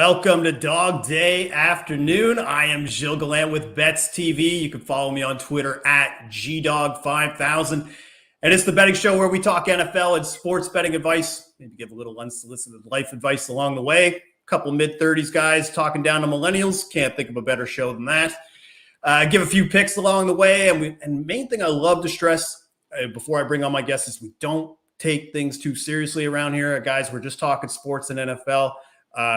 Welcome to Dog Day Afternoon. I am Gilles Gallant with BetsTV. You can follow me on Twitter at GDawg5000. And it's the betting show where we talk NFL and sports betting advice, maybe give a little unsolicited life advice along the way. A couple mid-30s guys talking down to millennials. Can't think of a better show than that. Give a few picks along the way. And main thing I love to stress before I bring on my guests is we don't take things too seriously around here. Guys, we're just talking sports and NFL.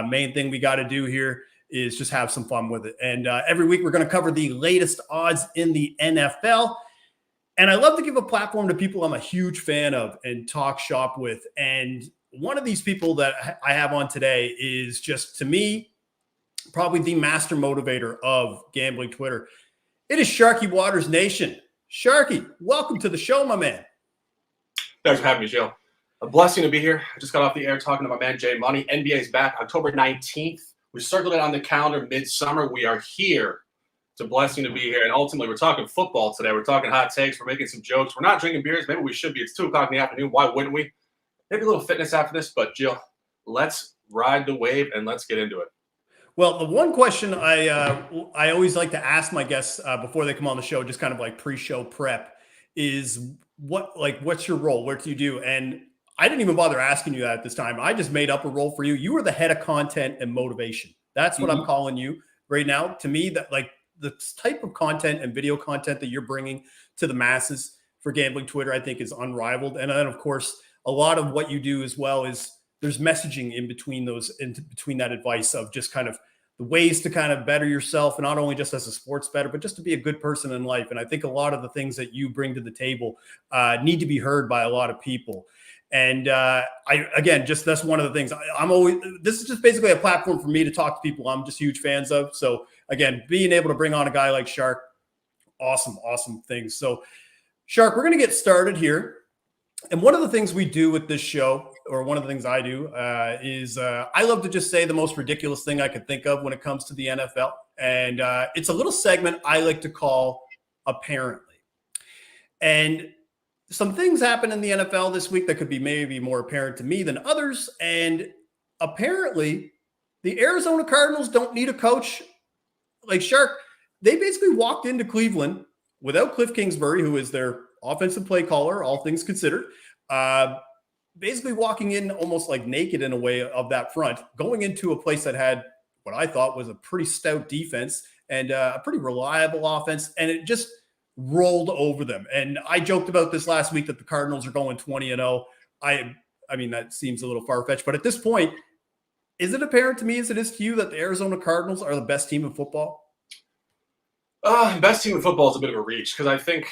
Main thing we got to do here is just have some fun with it. And every week we're going to cover the latest odds in the NFL. And I love to give a platform to people I'm a huge fan of and talk shop with. And one of these people that I have on today is just, to me, probably the master motivator of gambling Twitter. It is Sharky Waters Nation. Sharky, welcome to the show, my man. Thanks for having me, Gilles. A blessing to be here. I just got off the air talking to my man, Jay Money. NBA's back October 19th. We circled it on the calendar midsummer. We are here. It's a blessing to be here. And ultimately, we're talking football today. We're talking hot takes. We're making some jokes. We're not drinking beers. Maybe we should be. It's 2 o'clock in the afternoon. Why wouldn't we? Maybe a little fitness after this. But, Jill, let's ride the wave and let's get into it. Well, the one question I always like to ask my guests before they come on the show, just kind of like pre-show prep, is what's your role? What do you do? And I didn't even bother asking you that at this time. I just made up a role for you. You were the head of content and motivation. That's what I'm calling you right now. To me, that like the type of content and video content that you're bringing to the masses for gambling Twitter, I think is unrivaled. And then, of course, a lot of what you do as well is there's messaging in between that advice of just kind of the ways to kind of better yourself, and not only just as a sports bettor, but just to be a good person in life. And I think a lot of the things that you bring to the table need to be heard by a lot of people. And that's one of the things this is just basically a platform for me to talk to people I'm just huge fans of. So again, being able to bring on a guy like Shark, awesome things. So Shark, we're going to get started here. And one of the things we do with this show, or one of the things I do is I love to just say the most ridiculous thing I could think of when it comes to the NFL. And it's a little segment I like to call Apparently. And some things happen in the NFL this week that could be maybe more apparent to me than others. And apparently, the Arizona Cardinals don't need a coach like Shark. They basically walked into Cleveland without Cliff Kingsbury, who is their offensive play caller, all things considered, basically walking in almost like naked in a way of that front, going into a place that had what I thought was a pretty stout defense and a pretty reliable offense. And it just rolled over them. And I joked about this last week that the Cardinals are going 20-0. I mean, that seems a little far-fetched, but at this point, is it apparent to me as it is to you that the Arizona Cardinals are the best team in football? Best team in football is a bit of a reach because I think,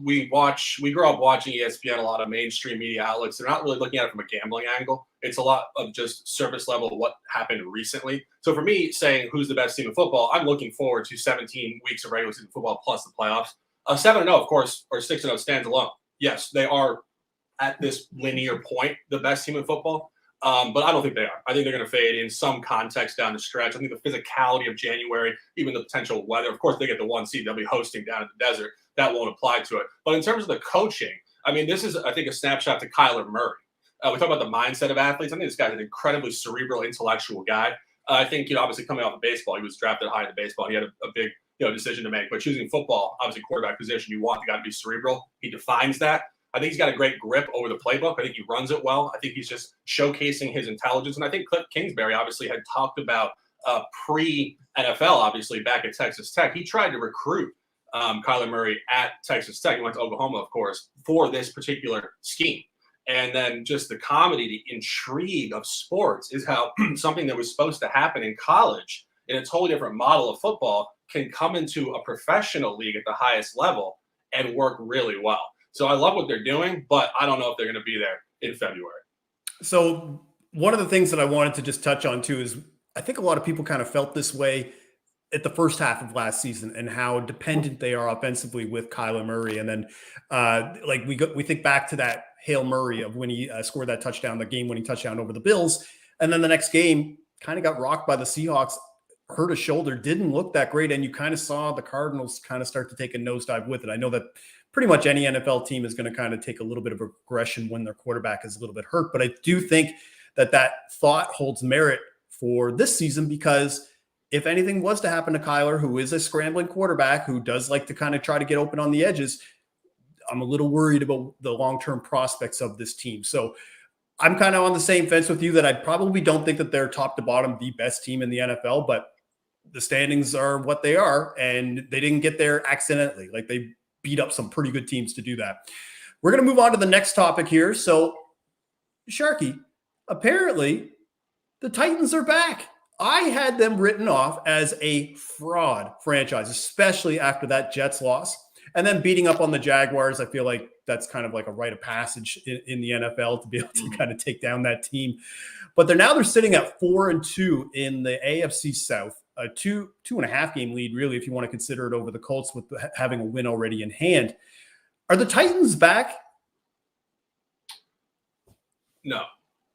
we grew up watching ESPN, a lot of mainstream media outlets. They're not really looking at it from a gambling angle. It's a lot of just surface level of what happened recently. So for me, saying who's the best team in football, I'm looking forward to 17 weeks of regular season football plus the playoffs. 7-0, of course, or 6-0 stands alone. Yes, they are at this linear point the best team in football, but I don't think they are. I think they're going to fade in some context down the stretch. I think the physicality of January, even the potential weather. Of course, they get the 1 seed. They'll be hosting down in the desert. That won't apply to it. But in terms of the coaching, I mean, this is, I think, a snapshot to Kyler Murray. We talk about the mindset of athletes. I think this guy's an incredibly cerebral, intellectual guy. I think, obviously coming off of baseball, he was drafted high in the baseball. He had a big decision to make, but choosing football, obviously quarterback position, you want the guy to be cerebral. He defines that. I think he's got a great grip over the playbook. I think he runs it well. I think he's just showcasing his intelligence. And I think Cliff Kingsbury obviously had talked about pre-NFL, obviously back at Texas Tech. He tried to recruit Kyler Murray at Texas Tech. He went to Oklahoma, of course, for this particular scheme. And then just the comedy, the intrigue of sports is how something that was supposed to happen in college in a totally different model of football can come into a professional league at the highest level and work really well. So I love what they're doing, but I don't know if they're going to be there in February. So one of the things that I wanted to just touch on too is I think a lot of people kind of felt this way at the first half of last season and how dependent they are offensively with Kyler Murray. And then we think back to that Hail Murray of when he scored that touchdown, the game-winning touchdown over the Bills. And then the next game kind of got rocked by the Seahawks, hurt his shoulder, didn't look that great. And you kind of saw the Cardinals kind of start to take a nosedive with it. I know that pretty much any NFL team is going to kind of take a little bit of aggression when their quarterback is a little bit hurt. But I do think that thought holds merit for this season, because if anything was to happen to Kyler, who is a scrambling quarterback, who does like to kind of try to get open on the edges, I'm a little worried about the long-term prospects of this team. So I'm kind of on the same fence with you that I probably don't think that they're top to bottom the best team in the NFL, but the standings are what they are, and they didn't get there accidentally. Like, they beat up some pretty good teams to do that. We're going to move on to the next topic here. So, Sharky, apparently the Titans are back. I had them written off as a fraud franchise, especially after that Jets loss. And then beating up on the Jaguars, I feel like that's kind of like a rite of passage in the NFL to be able to kind of take down that team. But they're sitting at 4-2 in the AFC South, a 2.5 game lead, really, if you want to consider it over the Colts with having a win already in hand. Are the Titans back? No.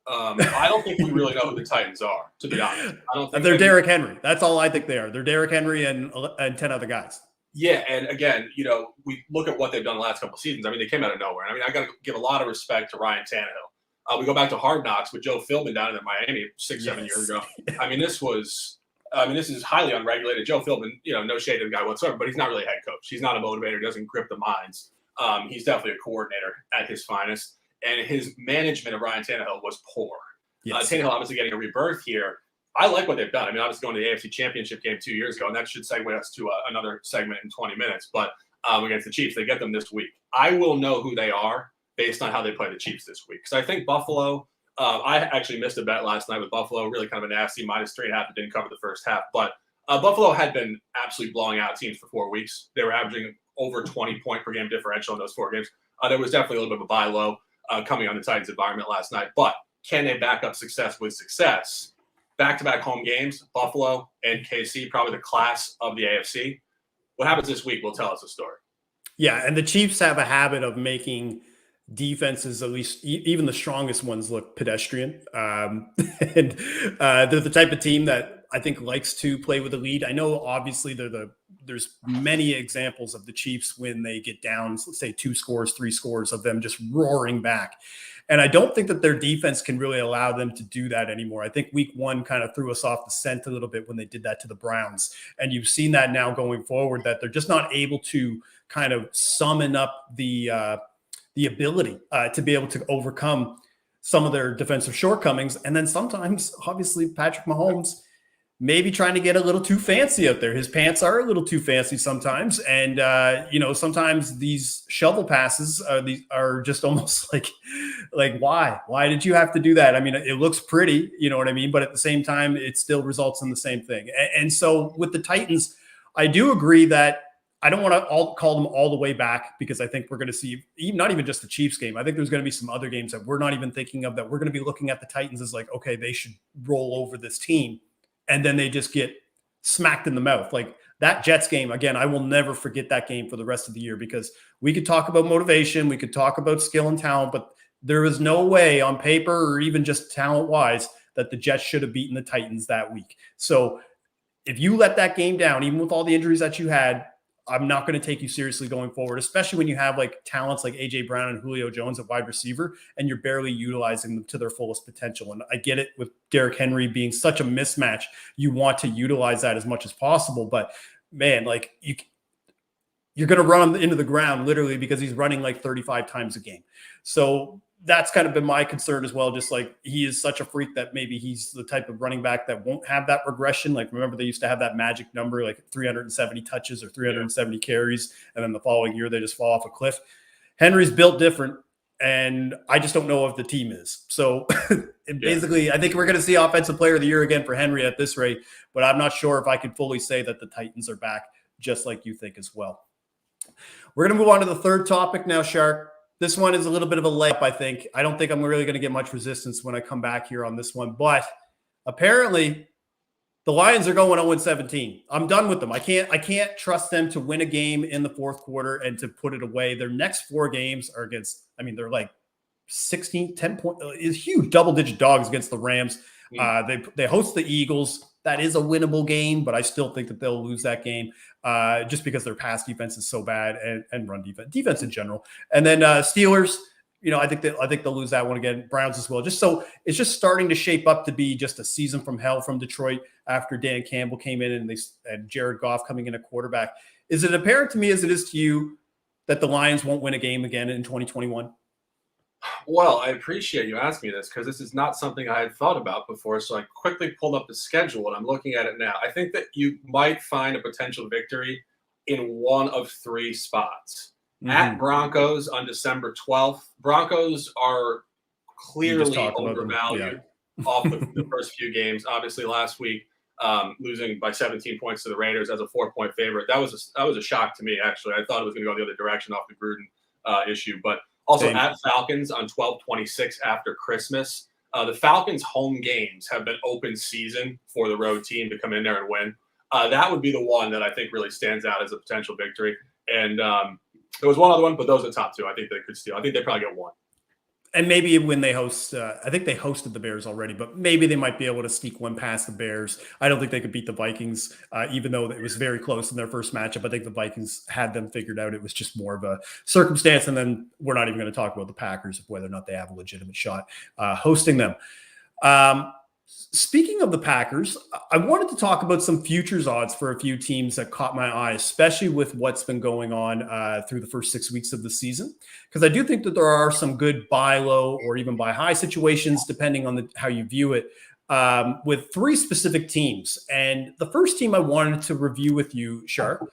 I don't think we really know who the Titans are, to be honest. I don't think they're Derrick Henry. That's all I think they are. They're Derrick Henry and 10 other guys. Yeah, and again, we look at what they've done the last couple of seasons. I mean, they came out of nowhere. I mean, I got to give a lot of respect to Ryan Tannehill. We go back to Hard Knocks with Joe Philbin down in Miami 6-7 years ago. I mean, this is highly unregulated. Joe Philbin, no shade to the guy whatsoever, but he's not really a head coach. He's not a motivator. He doesn't grip the minds. He's definitely a coordinator at his finest. And his management of Ryan Tannehill was poor. Yes. Tannehill obviously getting a rebirth here. I like what they've done. I mean, obviously going to the AFC Championship game 2 years ago, and that should segue us to another segment in 20 minutes. But against the Chiefs, they get them this week. I will know who they are based on how they play the Chiefs this week. Because I think Buffalo, I actually missed a bet last night with Buffalo, really kind of a nasty -3.5. It didn't cover the first half. But Buffalo had been absolutely blowing out teams for 4 weeks. They were averaging over 20 point per game differential in those 4 games. There was definitely a little bit of a buy low coming on the Titans environment last night. But can they back up success with success? Back-to-back home games, Buffalo and KC, probably the class of the AFC. What happens this week will tell us a story. Yeah, and the Chiefs have a habit of making defenses, at least even the strongest ones, look pedestrian. And they're the type of team that I think likes to play with the lead. I know, obviously, there's many examples of the Chiefs when they get down, let's say 2 scores, 3 scores, of them just roaring back. And I don't think that their defense can really allow them to do that anymore. I think week 1 kind of threw us off the scent a little bit when they did that to the Browns. And you've seen that now going forward, that they're just not able to kind of summon up the ability to be able to overcome some of their defensive shortcomings. And then sometimes, obviously, Patrick Mahomes maybe trying to get a little too fancy out there. His pants are a little too fancy sometimes. And, sometimes these shovel passes are just almost like why? Why did you have to do that? I mean, it looks pretty, you know what I mean? But at the same time, it still results in the same thing. And so with the Titans, I do agree that I don't want to call them all the way back, because I think we're going to see not even just the Chiefs game. I think there's going to be some other games that we're not even thinking of, that we're going to be looking at the Titans as like, okay, they should roll over this team. And then they just get smacked in the mouth. Like that Jets game, again, I will never forget that game for the rest of the year, because we could talk about motivation, we could talk about skill and talent, but there is no way on paper or even just talent-wise that the Jets should have beaten the Titans that week. So if you let that game down, even with all the injuries that you had, I'm not going to take you seriously going forward, especially when you have like talents like A.J. Brown and Julio Jones at wide receiver, and you're barely utilizing them to their fullest potential. And I get it with Derrick Henry being such a mismatch. You want to utilize that as much as possible. But, man, like you're going to run him into the ground literally, because he's running like 35 times a game. So that's kind of been my concern as well. Just like he is such a freak that maybe he's the type of running back that won't have that regression. Like, remember, they used to have that magic number, like 370 touches or 370 carries. And then the following year, they just fall off a cliff. Henry's built different, and I just don't know if the team is. So basically, I think we're going to see Offensive Player of the Year again for Henry at this rate, but I'm not sure if I could fully say that the Titans are back, just like you think as well. We're going to move on to the third topic now, Shark. This one is a little bit of a layup, I think. I don't think I'm really going to get much resistance when I come back here on this one. But apparently, the Lions are going 0-17. I'm done with them. I can't trust them to win a game in the fourth quarter and to put it away. Their next 4 games are against, they're like 10 point, is huge double-digit dogs against the Rams. They host the Eagles. That is a winnable game, but I still think that they'll lose that game just because their pass defense is so bad, and run defense in general. And then Steelers, I think they'll lose that one again. Browns as well. So it's just starting to shape up to be just a season from hell from Detroit after Dan Campbell came in and Jared Goff coming in at quarterback. Is it apparent to me as it is to you that the Lions won't win a game again in 2021? Well, I appreciate you asking me this because this is not something I had thought about before. So I quickly pulled up the schedule and I'm looking at it now. I think that you might find a potential victory in one of three spots. At Broncos on December 12th. Broncos are clearly overvalued off the first few games. Obviously, last week, losing by 17 points to the Raiders as a 4-point favorite. That was a shock to me, actually. I thought it was going to go the other direction off the Gruden issue. But also at Falcons on 12/26 after Christmas. The Falcons' home games have been open season for the road team to come in there and win. That would be the one that I think really stands out as a potential victory. And there was one other one, but those are the top two. I think they could steal. I think they probably get one. And maybe when they host, I think they hosted the Bears already, but maybe they might be able to sneak one past the Bears. I don't think they could beat the Vikings, even though it was very close in their first matchup. I think the Vikings had them figured out. It was just more of a circumstance. And then we're not even going to talk about the Packers, whether or not they have a legitimate shot hosting them. Speaking of the Packers, I wanted to talk about some futures odds for a few teams that caught my eye, especially with what's been going on through the first 6 weeks of the season, because I do think that there are some good buy low or even buy high situations, depending on how you view it, with three specific teams. And the first team I wanted to review with you, Shark,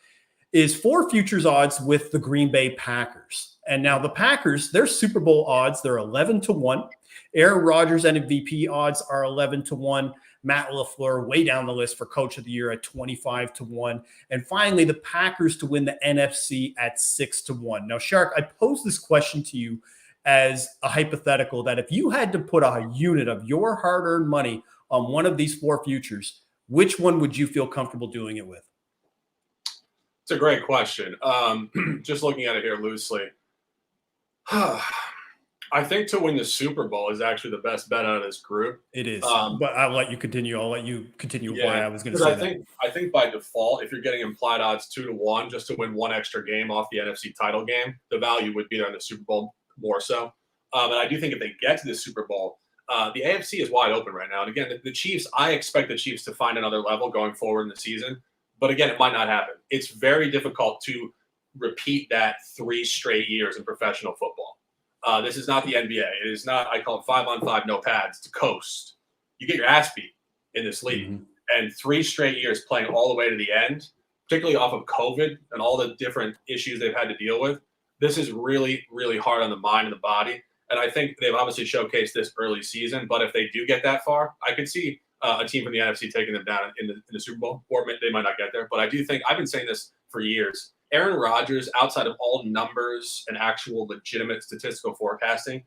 is 4 futures odds with the Green Bay Packers. And now the Packers, their Super Bowl odds, they're 11-1. Aaron Rodgers MVP odds are 11-1. Matt LaFleur way down the list for Coach of the Year at 25-1. And finally, the Packers to win the NFC at 6-1. Now, Shark, I pose this question to you as a hypothetical that if you had to put a unit of your hard-earned money on one of these 4 futures, which one would you feel comfortable doing it with? It's a great question. Just looking at it here loosely. I think to win the Super Bowl is actually the best bet out of this group. It is, but I'll let you continue. Why I was going to say I think by default, if you're getting implied odds 2-1 just to win one extra game off the NFC title game, the value would be there in the Super Bowl more so. And I do think if they get to the Super Bowl, the AFC is wide open right now. And again, the Chiefs, I expect the Chiefs to find another level going forward in the season. But again, it might not happen. It's very difficult to repeat that 3 straight years in professional football. This is not the NBA. It is not, I call it 5-on-5, no pads to coast. You get your ass beat in this league. And 3 straight years playing all the way to the end, particularly off of COVID and all the different issues they've had to deal with. This is really, really hard on the mind and the body. And I think they've obviously showcased this early season. But if they do get that far, I could see a team from the NFC taking them down in the Super Bowl. Or they might not get there. But I do think, I've been saying this for years, Aaron Rodgers, outside of all numbers and actual legitimate statistical forecasting,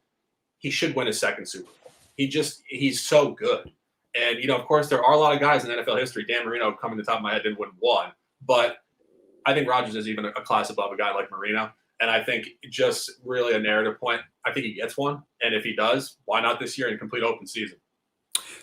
he should win his second Super Bowl. He's so good. And, of course, there are a lot of guys in NFL history. Dan Marino, coming to the top of my head, didn't win one. But I think Rodgers is even a class above a guy like Marino. And I think just really a narrative point, I think he gets one. And if he does, why not this year in complete open season?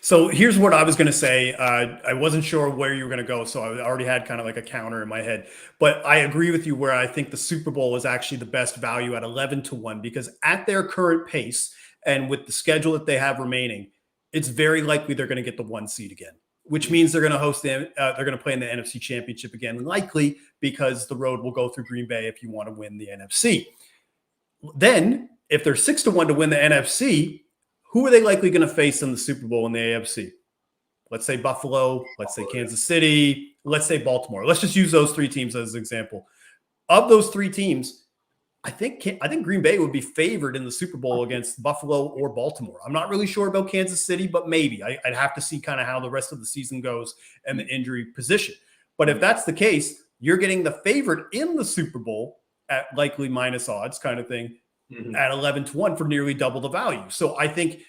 So here's what I was going to say. I wasn't sure where you were going to go, so I already had kind of like a counter in my head. But I agree with you where I think the Super Bowl is actually the best value at 11-1 because at their current pace and with the schedule that they have remaining, it's very likely they're going to get the 1 seed again, which means they're going to host them. They're going to play in the NFC Championship again, likely because the road will go through Green Bay if you want to win the NFC. Then, if they're 6-1 to win the NFC, who are they likely going to face in the Super Bowl in the AFC? Let's say Buffalo. Let's say Kansas City. Let's say Baltimore. Let's just use those 3 teams as an example. Of those 3 teams, I think Green Bay would be favored in the Super Bowl against Buffalo or Baltimore. I'm not really sure about Kansas City, but maybe. I'd have to see kind of how the rest of the season goes and the injury position. But if that's the case, you're getting the favorite in the Super Bowl at likely minus odds kind of thing at 11-1 for nearly double the value. So I think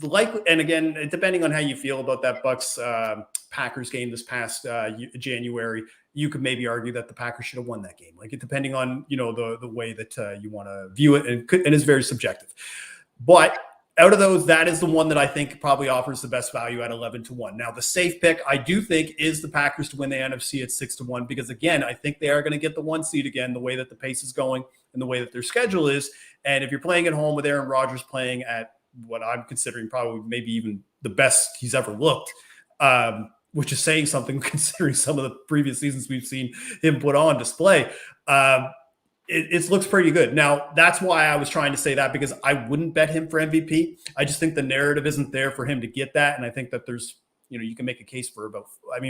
and again, depending on how you feel about that Bucks Packers game this past January, you could maybe argue that the Packers should have won that game. Like, depending on, the way that you want to view it, and it's very subjective. But out of those, that is the one that I think probably offers the best value at 11-1. Now, the safe pick, I do think, is the Packers to win the NFC at 6-1, because again, I think they are going to get the 1 seed again, the way that the pace is going. and the way that their schedule is. And if you're playing at home with Aaron Rodgers playing at what I'm considering probably maybe even the best he's ever looked, which is saying something considering some of the previous seasons we've seen him put on display. It looks pretty good. Now, that's why I was trying to say that, because I wouldn't bet him for MVP. I just think the narrative isn't there for him to get that. And I think that there's, you can make a case for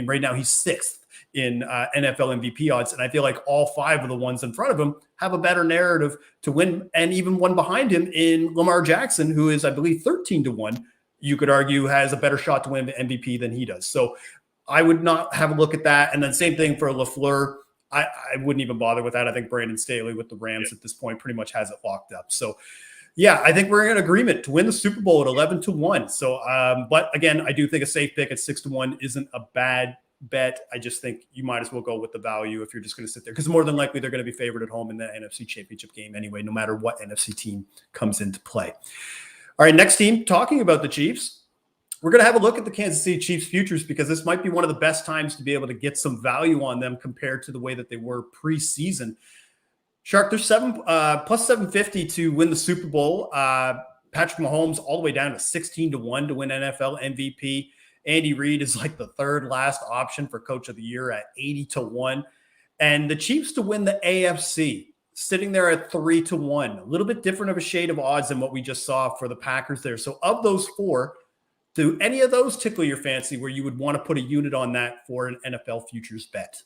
right now he's 6th in NFL MVP odds. And I feel like all 5 of the ones in front of him have a better narrative to win. And even one behind him in Lamar Jackson, who is, I believe, 13-1, you could argue has a better shot to win the MVP than he does. So I would not have a look at that. And then same thing for LaFleur. I wouldn't even bother with that. I think Brandon Staley with the Rams at this point pretty much has it locked up. So, yeah, I think we're in agreement to win the Super Bowl at 11-1. So, but again, I do think a safe pick at 6-1 isn't a bad bet. I just think you might as well go with the value if you're just going to sit there, because more than likely they're going to be favored at home in the NFC Championship game anyway, no matter what NFC team comes into play. All right, next team, talking about the Chiefs. We're going to have a look at the Kansas City Chiefs futures, because this might be one of the best times to be able to get some value on them compared to the way that they were preseason. Shark, there's plus 750 to win the Super Bowl. Patrick Mahomes all the way down to 16-1 to win NFL MVP. Andy Reid is like the third last option for Coach of the Year at 80-1. And the Chiefs to win the AFC, sitting there at 3-1. A little bit different of a shade of odds than what we just saw for the Packers there. So of those 4, do any of those tickle your fancy where you would want to put a unit on that for an NFL futures bet?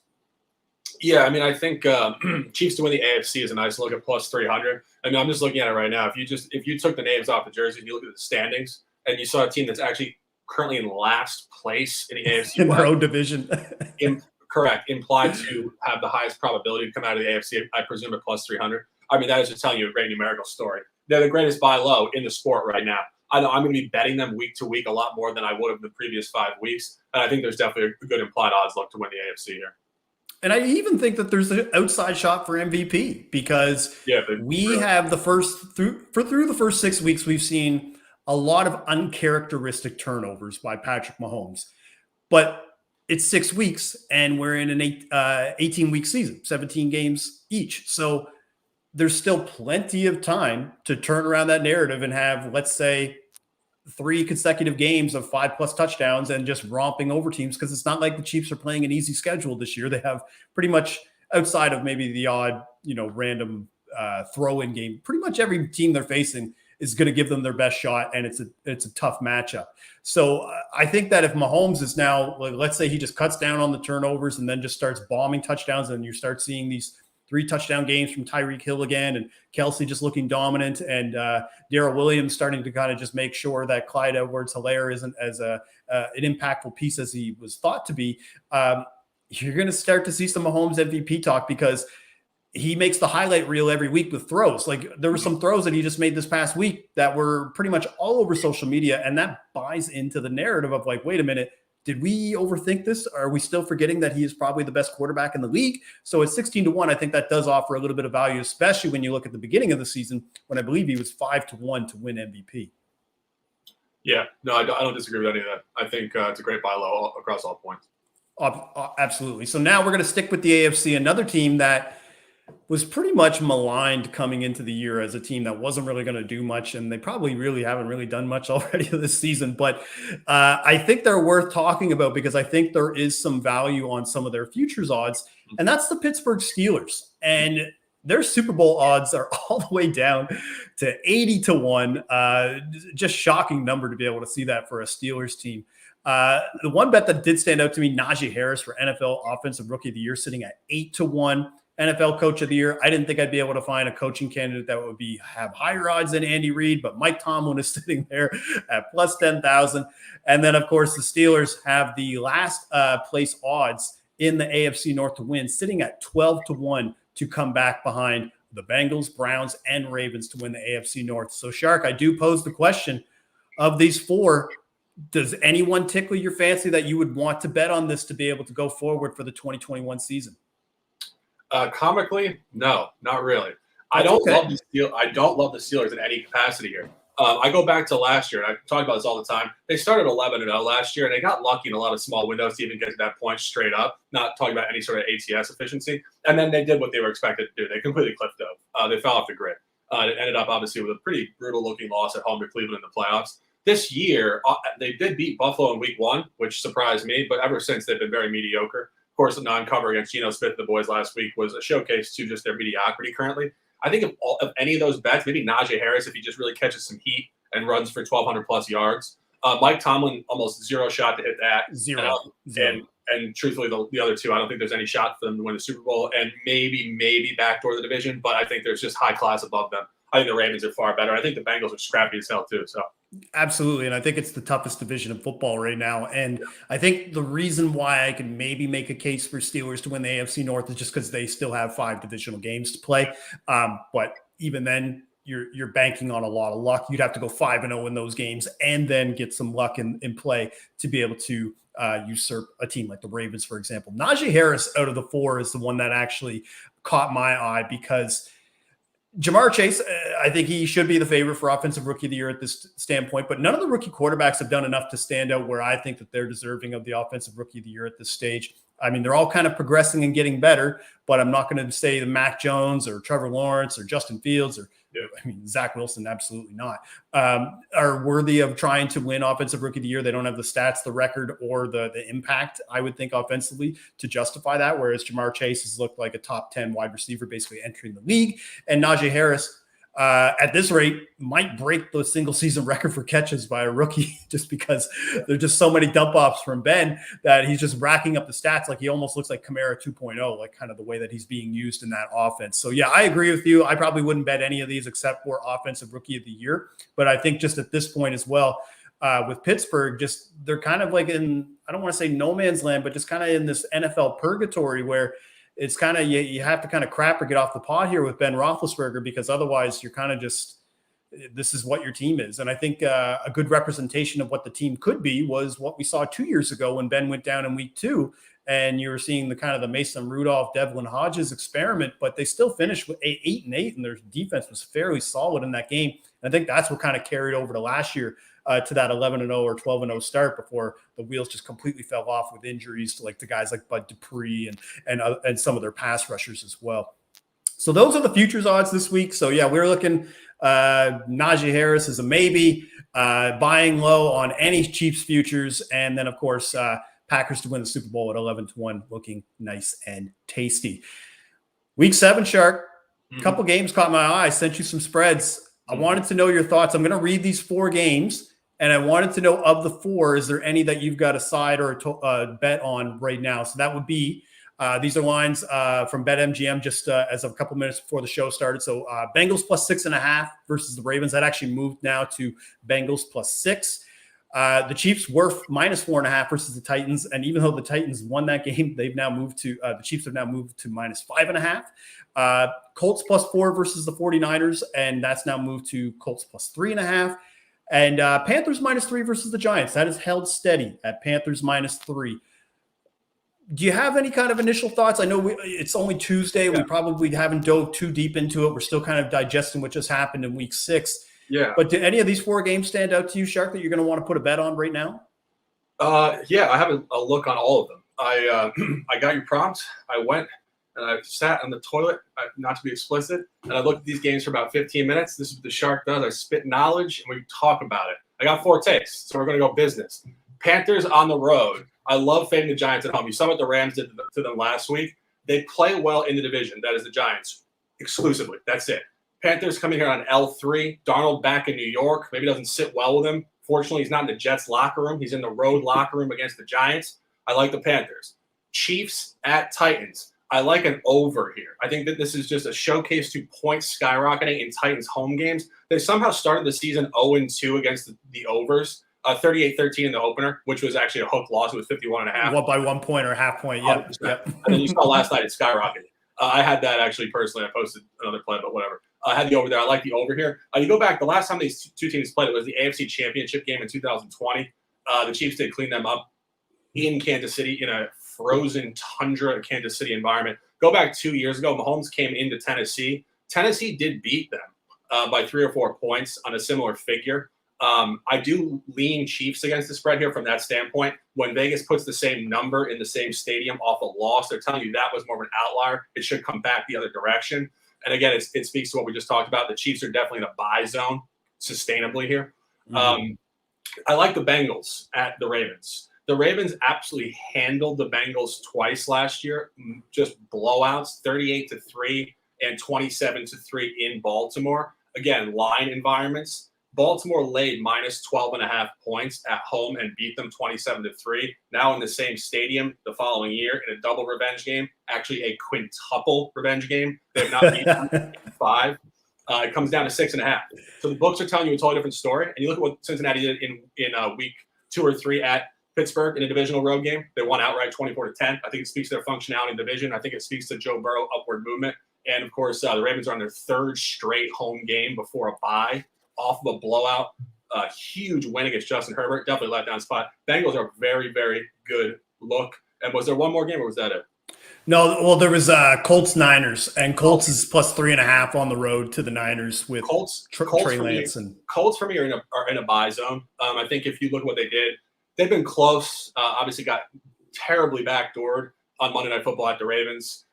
Yeah, I mean, I think Chiefs to win the AFC is a nice look at plus 300. I mean, I'm just looking at it right now. If you took the names off the jersey and you look at the standings and you saw a team that's actually currently in last place in the AFC in their own division, correct, implied to have the highest probability to come out of the AFC, I presume at plus 300. I mean, that is just telling you a great numerical story. They're the greatest buy low in the sport right now. I know I'm going to be betting them week to week a lot more than I would have the previous 5 weeks. And I think there's definitely a good implied odds look to win the AFC here. And I even think that there's an outside shot for MVP, because we have the first through the first 6 weeks, we've seen a lot of uncharacteristic turnovers by Patrick Mahomes. But it's 6 weeks and we're in an 18-week season, 17 games each. So there's still plenty of time to turn around that narrative and have, let's say, 3 consecutive games of 5+ touchdowns and just romping over teams, because it's not like the Chiefs are playing an easy schedule this year. They have pretty much, outside of maybe the odd, random throw-in game, pretty much every team they're facing is going to give them their best shot, and it's a tough matchup. So I think that if Mahomes is now, let's say he just cuts down on the turnovers and then just starts bombing touchdowns, and you start seeing these 3 touchdown games from Tyreek Hill again, and Kelsey just looking dominant, and Darrell Williams starting to kind of just make sure that Clyde Edwards-Helaire isn't as an impactful piece as he was thought to be. You're going to start to see some Mahomes MVP talk, because he makes the highlight reel every week with throws. Like, there were some throws that he just made this past week that were pretty much all over social media, and that buys into the narrative of like, wait a minute, did we overthink this? Are we still forgetting that he is probably the best quarterback in the league? So at 16-1, I think that does offer a little bit of value, especially when you look at the beginning of the season, when I believe he was 5-1 to win MVP. Yeah, no, I don't disagree with any of that. I think it's a great buy low across all points. Absolutely. So now we're going to stick with the AFC, another team that was pretty much maligned coming into the year as a team that wasn't really going to do much, and they probably really haven't really done much already this season. But I think they're worth talking about, because I think there is some value on some of their futures odds, and that's the Pittsburgh Steelers. And their Super Bowl odds are all the way down to 80-1. Just shocking number to be able to see that for a Steelers team. The one bet that did stand out to me, Najee Harris for NFL Offensive Rookie of the Year, sitting at 8-1. NFL Coach of the Year. I didn't think I'd be able to find a coaching candidate that would have higher odds than Andy Reid, but Mike Tomlin is sitting there at plus 10,000. And then, of course, the Steelers have the last place odds in the AFC North to win, sitting at 12-1 to come back behind the Bengals, Browns, and Ravens to win the AFC North. So, Shark, I do pose the question, of these 4, does anyone tickle your fancy that you would want to bet on this to be able to go forward for the 2021 season? Comically, no, not really. I don't love the Steelers in any capacity here. I go back to last year, and I talk about this all the time. They started 11-0 last year, and they got lucky in a lot of small windows to even get to that point straight up, not talking about any sort of ATS efficiency. And then they did what they were expected to do. They completely cliffed up. They fell off the grid. It ended up, obviously, with a pretty brutal-looking loss at home to Cleveland in the playoffs. This year, they did beat Buffalo in week 1, which surprised me, but ever since, they've been very mediocre. Of course, the non-cover against Geno Smith and the boys last week was a showcase to just their mediocrity currently. I think of any of those bets, maybe Najee Harris, if he just really catches some heat and runs for 1,200-plus yards. Mike Tomlin, almost zero shot to hit that. Zero. And truthfully, the other two, I don't think there's any shot for them to win the Super Bowl and maybe backdoor the division, but I think there's just high class above them. I think the Ravens are far better. I think the Bengals are scrappy as hell too. So absolutely, and I think it's the toughest division of football right now. And I think the reason why I can maybe make a case for Steelers to win the AFC North is just because they still have 5 divisional games to play. But even then, you're banking on a lot of luck. You'd have to go 5-0 in those games and then get some luck in play to be able to usurp a team like the Ravens, for example. Najee Harris out of the 4 is the one that actually caught my eye because Jamar Chase, I think he should be the favorite for Offensive Rookie of the Year at this standpoint, but none of the rookie quarterbacks have done enough to stand out where I think that they're deserving of the Offensive Rookie of the Year at this stage. I mean, they're all kind of progressing and getting better, but I'm not going to say the Mac Jones or Trevor Lawrence or Justin Fields or Zach Wilson, absolutely not, are worthy of trying to win Offensive Rookie of the Year. They don't have the stats, the record, or the impact, I would think, offensively to justify that, whereas Jamar Chase has looked like a top 10 wide receiver basically entering the league. And Najee Harris, at this rate, might break the single season record for catches by a rookie just because there's just so many dump offs from Ben that he's just racking up the stats. Like he almost looks like Kamara 2.0, like kind of the way that he's being used in that offense. So yeah, I agree with you. I probably wouldn't bet any of these except for Offensive Rookie of the Year. But I think just at this point as well, with Pittsburgh, just they're kind of like in, I don't want to say no man's land, but just kind of in this NFL purgatory where it's kind of you have to kind of crap or get off the pot here with Ben Roethlisberger because otherwise you're kind of just this is what your team is. And I think a good representation of what the team could be was what we saw 2 years ago when Ben went down in week 2 and you were seeing the kind of the Mason Rudolph, Devlin Hodges experiment, but they still finished with 8-8 and their defense was fairly solid in that game. And I think that's what kind of carried over to last year. To that 11-0 or 12-0 start before the wheels just completely fell off with injuries to like the guys like Bud Dupree and some of their pass rushers as well. So those are the futures odds this week. So yeah, we're looking Najee Harris is a maybe, buying low on any Chiefs futures, and then of course Packers to win the Super Bowl at 11-1, looking nice and tasty. Week 7, Shark. A couple games caught my eye. I sent you some spreads. I wanted to know your thoughts. I'm going to read these 4 games. And I wanted to know of the 4, is there any that you've got a side or a bet on right now? So that would be, these are lines from BetMGM just as of a couple minutes before the show started. So Bengals plus 6.5 versus the Ravens. That actually moved now to Bengals plus 6. The Chiefs were minus 4.5 versus the Titans. And even though the Titans won that game, they've now moved to, the Chiefs have now moved to minus 5.5. Colts plus 4 versus the 49ers. And that's now moved to Colts plus 3.5. And Panthers minus 3 versus the Giants. That is held steady at Panthers minus 3. Do you have any kind of initial thoughts? I know it's only Tuesday. Yeah. We probably haven't dove too deep into it. We're still kind of digesting what just happened in week 6. Yeah. But do any of these 4 games stand out to you, Shark, that you're going to want to put a bet on right now? Yeah, I have a look on all of them. I got your prompt. I went and I sat on the toilet, not to be explicit, and I looked at these games for about 15 minutes. This is what the Shark does. I spit knowledge, and we talk about it. I got 4 takes, so we're going to go business. Panthers on the road. I love fading the Giants at home. You saw what the Rams did to them last week. They play well in the division. That is the Giants exclusively. That's it. Panthers coming here on L3. Darnold back in New York. Maybe doesn't sit well with him. Fortunately, he's not in the Jets locker room. He's in the road locker room against the Giants. I like the Panthers. Chiefs at Titans. I like an over here. I think that this is just a showcase to points skyrocketing in Titans home games. They somehow started the season 0-2 against the overs, 38-13 in the opener, which was actually a hook loss. It was 51.5. What, by 1 point or a half point? Yeah. Yep. And then you saw last night it skyrocketed. I had that actually personally. I posted another play, but whatever. I had the over there. I like the over here. You go back, the last time these 2 teams played, it was the AFC Championship game in 2020. The Chiefs did clean them up in Kansas City in a frozen tundra Kansas City environment. Go back 2 years ago, Mahomes came into Tennessee. Tennessee did beat them. by 3 or 4 points on a similar figure. I do lean Chiefs against the spread here from that standpoint. When Vegas puts the same number in the same stadium off a loss, they're telling you that was more of an outlier. It should come back the other direction. And again, it speaks to what we just talked about. The Chiefs are definitely in a buy zone sustainably here. I like the Bengals at the Ravens. The Ravens absolutely handled the Bengals twice last year, just blowouts, 38-3 and 27-3 in Baltimore. Again, line environments. Baltimore laid minus 12.5 points at home and beat them 27-3. Now in the same stadium the following year in a double revenge game, actually a quintuple revenge game. They have not beat them in 5. It comes down to 6.5. So the books are telling you a totally different story. And you look at what Cincinnati did in week 2 or 3 at Pittsburgh in a divisional road game. They won outright 24-10. I think it speaks to their functionality in the division. I think it speaks to Joe Burrow upward movement. And of course, the Ravens are on their 3rd straight home game before a bye off of a blowout. A huge win against Justin Herbert. Definitely let down spot. Bengals are a very, very good look. And was there one more game or was that it? No, well, there was Colts Niners, and Colts is plus 3.5 on the road to the Niners with Colts Trey Lance. And Colts for me are in a buy zone. I think if you look at what they did, they've been close. Obviously got terribly backdoored on Monday Night Football at the Ravens.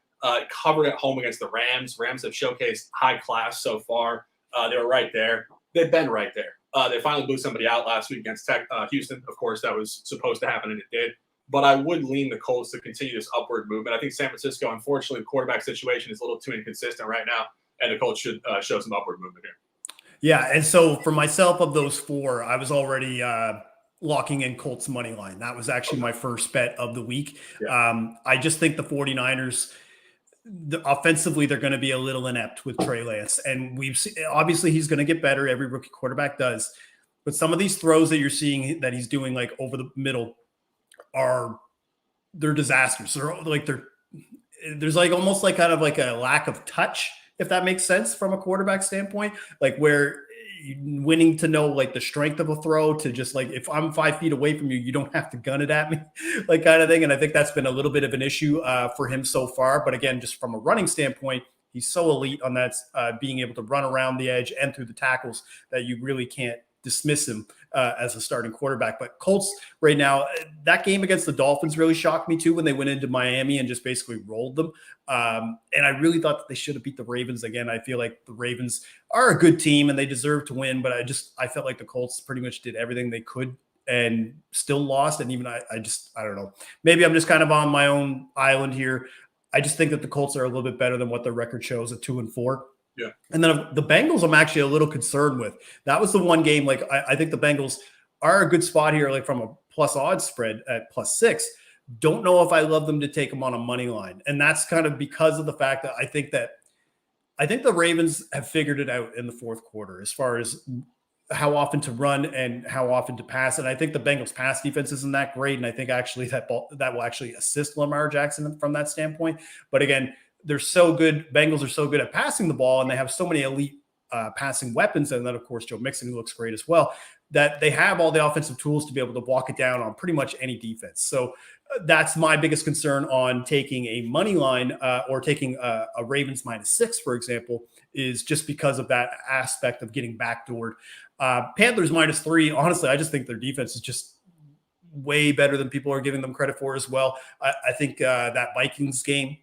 Covered at home against the Rams. Rams have showcased high class so far. They were right there. They've been right there. They finally blew somebody out last week against Houston. Of course, that was supposed to happen, and it did. But I would lean the Colts to continue this upward movement. I think San Francisco, unfortunately, the quarterback situation is a little too inconsistent right now, and the Colts should show some upward movement here. Yeah, and so for myself, of those 4, I was already locking in Colts money line. That was actually my first bet of the week. Yeah. I just think the 49ers, offensively, they're going to be a little inept with Trey Lance. And we've seen, obviously, he's going to get better. Every rookie quarterback does. But some of these throws that you're seeing that he's doing like over the middle they're disasters. There's like almost like kind of like a lack of touch, if that makes sense from a quarterback standpoint, like where winning to know like the strength of a throw to just like, if I'm 5 feet away from you, you don't have to gun it at me, like kind of thing. And I think that's been a little bit of an issue for him so far. But again, just from a running standpoint, he's so elite on that, being able to run around the edge and through the tackles that you really can't dismiss him as a starting quarterback. But Colts right now, that game against the Dolphins really shocked me too when they went into Miami and just basically rolled them. And I really thought that they should have beat the Ravens again. I feel like the Ravens are a good team and they deserve to win, but I felt like the Colts pretty much did everything they could and still lost. And even I don't know. Maybe I'm just kind of on my own island here. I just think that the Colts are a little bit better than what their record shows at 2-4. Yeah. And then the Bengals, I'm actually a little concerned with. That was the one game, like I think the Bengals are a good spot here, like from a plus odds spread at +6. Don't know if I love them to take them on a money line. And that's kind of because of the fact that I think the Ravens have figured it out in the 4th quarter as far as how often to run and how often to pass. And I think the Bengals pass defense isn't that great. And I think actually that will actually assist Lamar Jackson from that standpoint. But again, they're so good. Bengals are so good at passing the ball, and they have so many elite passing weapons. And then, of course, Joe Mixon, who looks great as well, that they have all the offensive tools to be able to walk it down on pretty much any defense. So that's my biggest concern on taking a money line or taking a Ravens -6, for example, is just because of that aspect of getting backdoored. Panthers -3. Honestly, I just think their defense is just way better than people are giving them credit for as well. I think that Vikings game,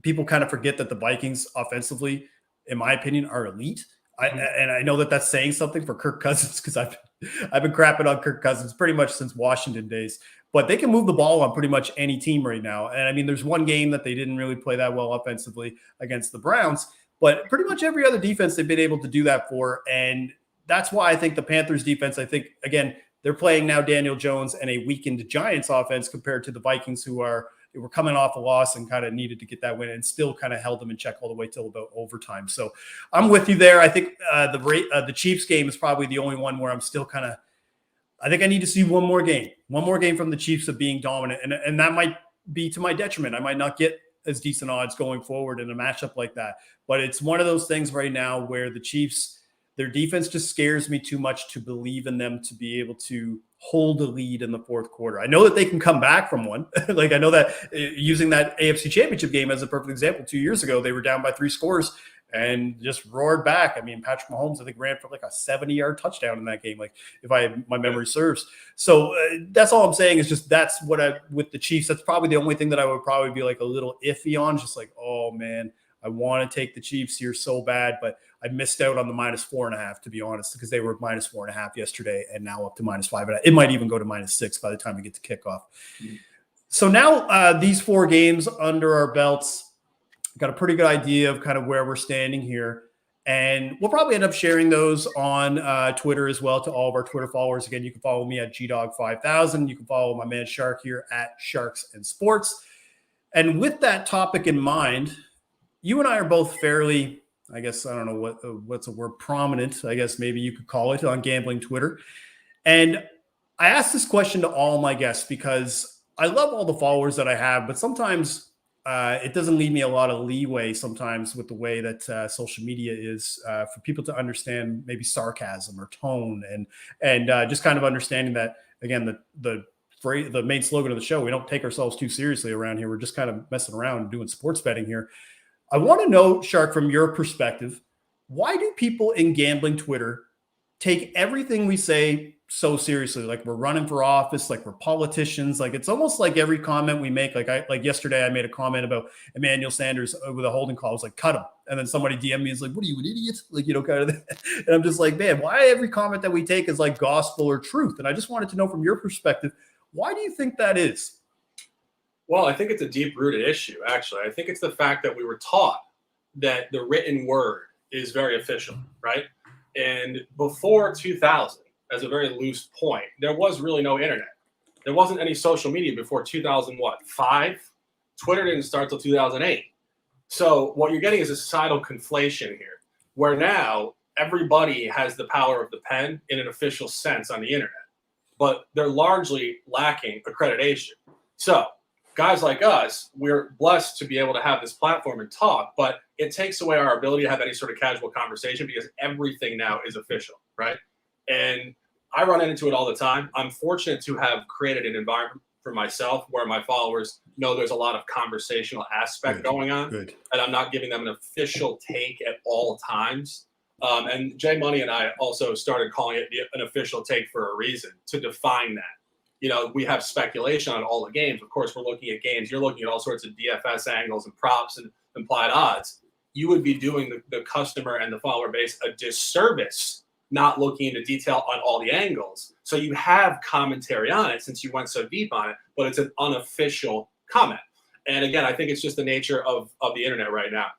people kind of forget that the Vikings offensively, in my opinion, are elite. And I know that that's saying something for Kirk Cousins because I've been crapping on Kirk Cousins pretty much since Washington days. But they can move the ball on pretty much any team right now. And I mean, there's one game that they didn't really play that well offensively against the Browns, but pretty much every other defense they've been able to do that for. And that's why I think the Panthers defense, I think, again, they're playing now Daniel Jones and a weakened Giants offense compared to the Vikings, who were coming off a loss and kind of needed to get that win and still kind of held them in check all the way till about overtime. So I'm with you there. I think the Chiefs game is probably the only one where I'm still kind of, I think I need to see one more game from the Chiefs of being dominant. And that might be to my detriment. I might not get as decent odds going forward in a matchup like that. But it's one of those things right now where the Chiefs, their defense just scares me too much to believe in them to be able to hold a lead in the 4th quarter. I know that they can come back from one. Like I know that using that AFC Championship game as a perfect example, 2 years ago, they were down by 3 scores and just roared back. I mean, Patrick Mahomes, I think, ran for like a 70-yard touchdown in that game, like if my memory serves. So that's all I'm saying is just that's what with the Chiefs, that's probably the only thing that I would probably be like a little iffy on, just like, oh man, I want to take the Chiefs here so bad, but I missed out on the -4.5, to be honest, because they were -4.5 yesterday and now up to -5. It might even go to -6 by the time we get to kickoff. Mm-hmm. So now these 4 games under our belts, got a pretty good idea of kind of where we're standing here. And we'll probably end up sharing those on Twitter as well to all of our Twitter followers. Again, you can follow me at GDawg5000. You can follow my man Shark here at Sharks and Sports. And with that topic in mind, you and I are both fairly, I guess, I don't know what's a word, prominent, I guess maybe you could call it, on gambling Twitter. And I asked this question to all my guests because I love all the followers that I have, but sometimes it doesn't leave me a lot of leeway sometimes with the way that social media is for people to understand maybe sarcasm or tone and just kind of understanding that, again, the main slogan of the show, we don't take ourselves too seriously around here. We're just kind of messing around and doing sports betting here. I want to know, Shark, from your perspective, why do people in gambling Twitter take everything we say so seriously? Like we're running for office, like we're politicians. Like it's almost like every comment we make, like yesterday I made a comment about Emmanuel Sanders with a holding call. I was like, cut him. And then somebody DM'd me, is like, what are you, an idiot? Like, kind of, and I'm just like, man, why every comment that we take is like gospel or truth? And I just wanted to know from your perspective, why do you think that is? Well, I think it's a deep-rooted issue, actually. I think it's the fact that we were taught that the written word is very official, right? And before 2000, as a very loose point, there was really no internet. There wasn't any social media before 2005. Twitter didn't start till 2008. So what you're getting is a societal conflation here, where now everybody has the power of the pen in an official sense on the internet, but they're largely lacking accreditation. So guys like us, we're blessed to be able to have this platform and talk, but it takes away our ability to have any sort of casual conversation because everything now is official, right? And I run into it all the time. I'm fortunate to have created an environment for myself where my followers know there's a lot of conversational aspect going on, and I'm not giving them an official take at all times. And Jay Money and I also started calling it an official take for a reason, to define that. You know, we have speculation on all the games. Of course, we're looking at games. You're looking at all sorts of DFS angles and props and implied odds. You would be doing the customer and the follower base a disservice not looking into detail on all the angles. So you have commentary on it since you went so deep on it, but it's an unofficial comment. And again, I think it's just the nature of the internet right now.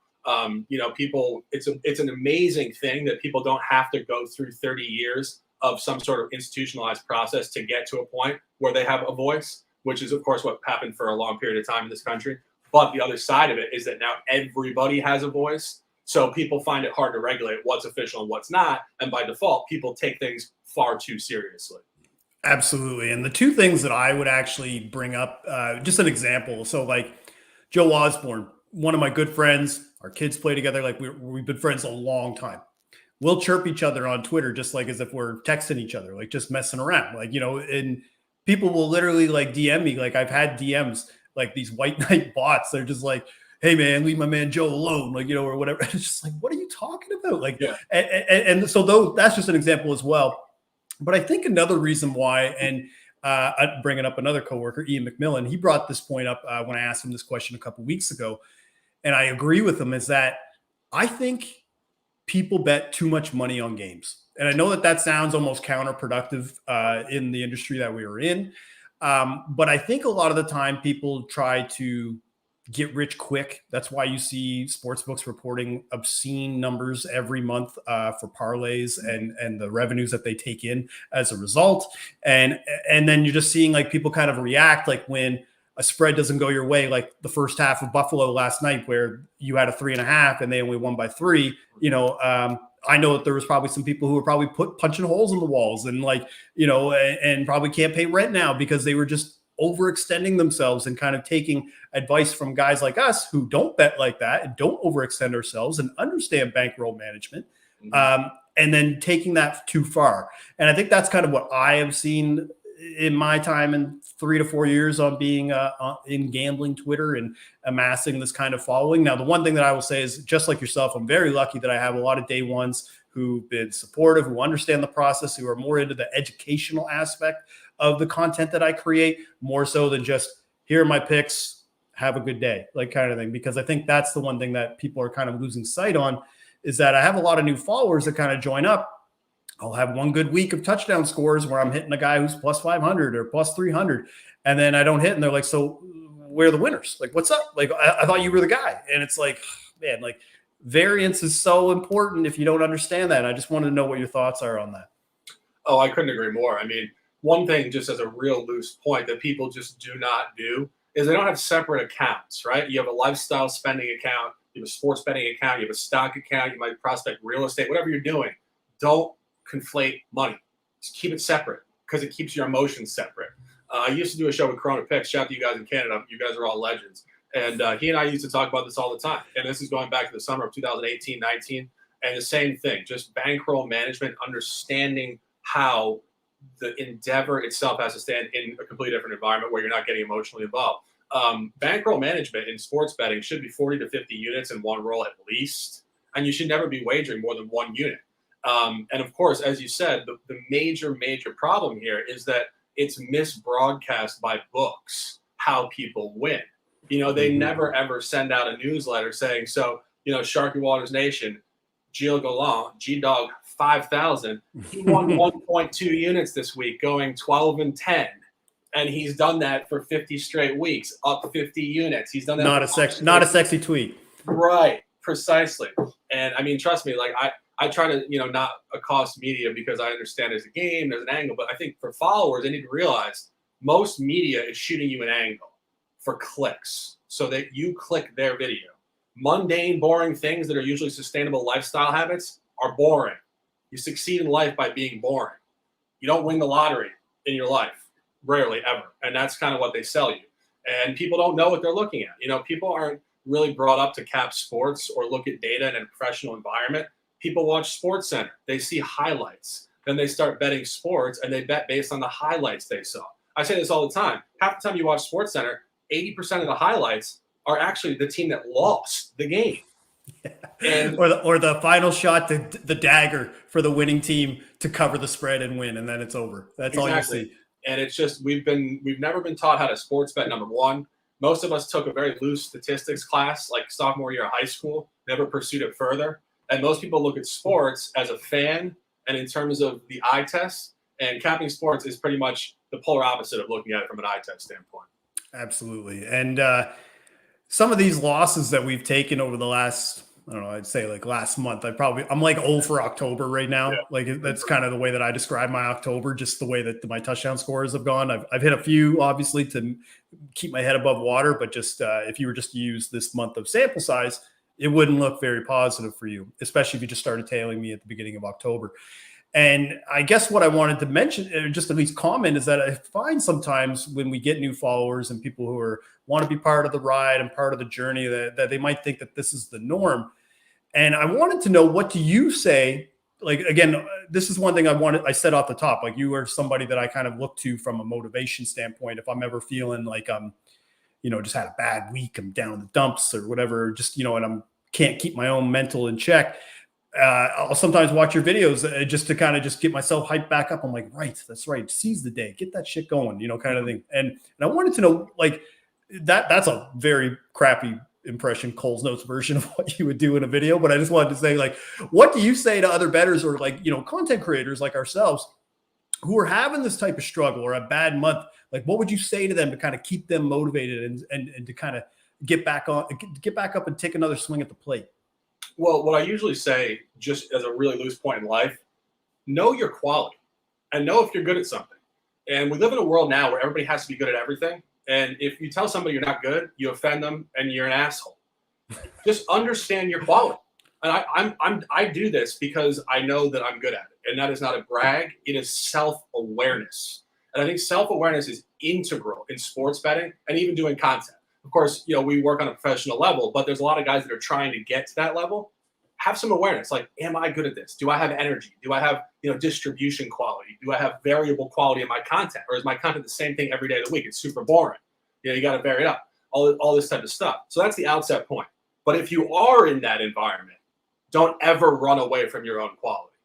You know, people, it's an amazing thing that people don't have to go through 30 years of some sort of institutionalized process to get to a point where they have a voice, which is, of course, what happened for a long period of time in this country. But the other side of it is that now everybody has a voice. So people find it hard to regulate what's official and what's not. And by default, people take things far too seriously. Absolutely. And the two things that I would actually bring up, just an example. So like Joe Osborne, one of my good friends, our kids play together. Like we've been friends a long time. We'll chirp each other on Twitter, just like as if we're texting each other, like just messing around. Like, you know, and people will literally like DM me. Like I've had DMs, like these white knight bots. They're just like, hey man, leave my man Joe alone. Like, you know, or whatever. It's just like, what are you talking about? Like, yeah. And so that's just an example as well. But I think another reason why, and I'm bringing up another coworker, Ian McMillan, he brought this point up when I asked him this question a couple of weeks ago. And I agree with him, is that I think people bet too much money on games. And I know that sounds almost counterproductive in the industry that we are in. But I think a lot of the time people try to get rich quick. That's why you see sportsbooks reporting obscene numbers every month for parlays and the revenues that they take in as a result. And then you're just seeing like people kind of react like when a spread doesn't go your way, like the first half of Buffalo last night, where you had a 3.5 and they only won by 3. You know, I know that there was probably some people who were probably punching holes in the walls and like, you know, and probably can't pay rent now because they were just overextending themselves and kind of taking advice from guys like us who don't bet like that and don't overextend ourselves and understand bankroll management. And then taking that too far. And I think that's kind of what I have seen in my time in 3 to 4 years on being in gambling Twitter and amassing this kind of following. Now, the one thing that I will say is, just like yourself, I'm very lucky that I have a lot of day ones who've been supportive, who understand the process, who are more into the educational aspect of the content that I create, more so than just, here are my picks, have a good day, like kind of thing. Because I think that's the one thing that people are kind of losing sight on, is that I have a lot of new followers that kind of join up. I'll have one good week of touchdown scores where I'm hitting a guy who's plus 500 or plus 300, and then I don't hit, and they're like, so where are the winners? Like, what's up? Like, I thought you were the guy. And it's like, man, like, variance is so important if you don't understand that. And I just wanted to know what your thoughts are on that. Oh, I couldn't agree more. I mean, one thing, just as a real loose point, that people just do not do is they don't have separate accounts, right? You have a lifestyle spending account, you have a sports betting account, you have a stock account, you might prospect real estate, whatever you're doing. Don't conflate money. Just keep it separate, because it keeps your emotions separate. I used to do a show with Corona Picks. Shout out to you guys in Canada. You guys are all legends. And he and I used to talk about this all the time. And this is going back to the summer of 2018, 19. And the same thing, just bankroll management, understanding how the endeavor itself has to stand in a completely different environment where you're not getting emotionally involved. Bankroll management in sports betting should be 40 to 50 units in one roll at least. And you should never be wagering more than 1 unit. And of course, as you said, the major problem here is that it's misbroadcast by books how people win. You know, they never ever send out a newsletter saying, so, you know, Sharky Waters Nation, Gilles Gallant, Dawg 5,000. He won 1.2 units this week, going 12-10. And he's done that for 50 straight weeks, up 50 units. He's done that. Not a sexy tweet. Right. Precisely. And I mean, trust me, like I try to, you know, not accost media because I understand there's a game, there's an angle, but I think for followers, they need to realize most media is shooting you an angle for clicks so that you click their video. Mundane, boring things that are usually sustainable lifestyle habits are boring. You succeed in life by being boring. You don't win the lottery in your life, rarely ever. And that's kind of what they sell you. And people don't know what they're looking at. You know, people aren't really brought up to cap sports or look at data in a professional environment. People watch Sports Center. They see highlights. Then they start betting sports, and they bet based on the highlights they saw. I say this all the time. Half the time you watch Sports Center, 80% of the highlights are actually the team that lost the game. Yeah. And, or the final shot, the dagger for the winning team to cover the spread and win, and then it's over. That's exactly all you see. And it's just we've never been taught how to sports bet. Number one, most of us took a very loose statistics class, like sophomore year of high school, never pursued it further. And most people look at sports as a fan and in terms of the eye test. And capping sports is pretty much the polar opposite of looking at it from an eye test standpoint. Absolutely. And some of these losses that we've taken over the last, I don't know, I'd say like last month, I'm like 0 for October right now. Yeah. Like that's kind of the way that I describe my October, just the way that my touchdown scores have gone. I've hit a few, obviously, to keep my head above water, but just if you were just to use this month of sample size, it wouldn't look very positive for you, especially if you just started tailing me at the beginning of October. And I guess what I wanted to mention, or just at least comment, is that I find sometimes when we get new followers and people who want to be part of the ride and part of the journey, that they might think that this is the norm. And I wanted to know, what do you say? Like, again, this is one thing I said off the top, like you are somebody that I kind of look to from a motivation standpoint. If I'm ever feeling like you know, just had a bad week, I'm down in the dumps or whatever, just, you know, and can't keep my own mental in check. I'll sometimes watch your videos just to kind of just get myself hyped back up. I'm like, right, that's right. Seize the day, get that shit going, you know, kind of thing. And I wanted to know, like, that's a very crappy impression, Cole's Notes version of what you would do in a video. But I just wanted to say, like, what do you say to other bettors or, like, you know, content creators like ourselves who are having this type of struggle or a bad month? Like, what would you say to them to kind of keep them motivated and to kind of get back up and take another swing at the plate? Well, what I usually say, just as a really loose point in life, know your quality and know if you're good at something. And we live in a world now where everybody has to be good at everything. And if you tell somebody you're not good, you offend them and you're an asshole. Just understand your quality. And I do this because I know that I'm good at it. And that is not a brag. It is self-awareness. And I think self-awareness is integral in sports betting and even doing content. Of course, you know, we work on a professional level, but there's a lot of guys that are trying to get to that level. have some awareness. Like, am I good at this? Do I have energy? Do I have, distribution quality? Do I have variable quality in my content? Or is my content the same thing every day of the week? It's super boring. You got to vary it up. All this type of stuff. So that's the outset point. But if you are in that environment, don't ever run away from your own quality.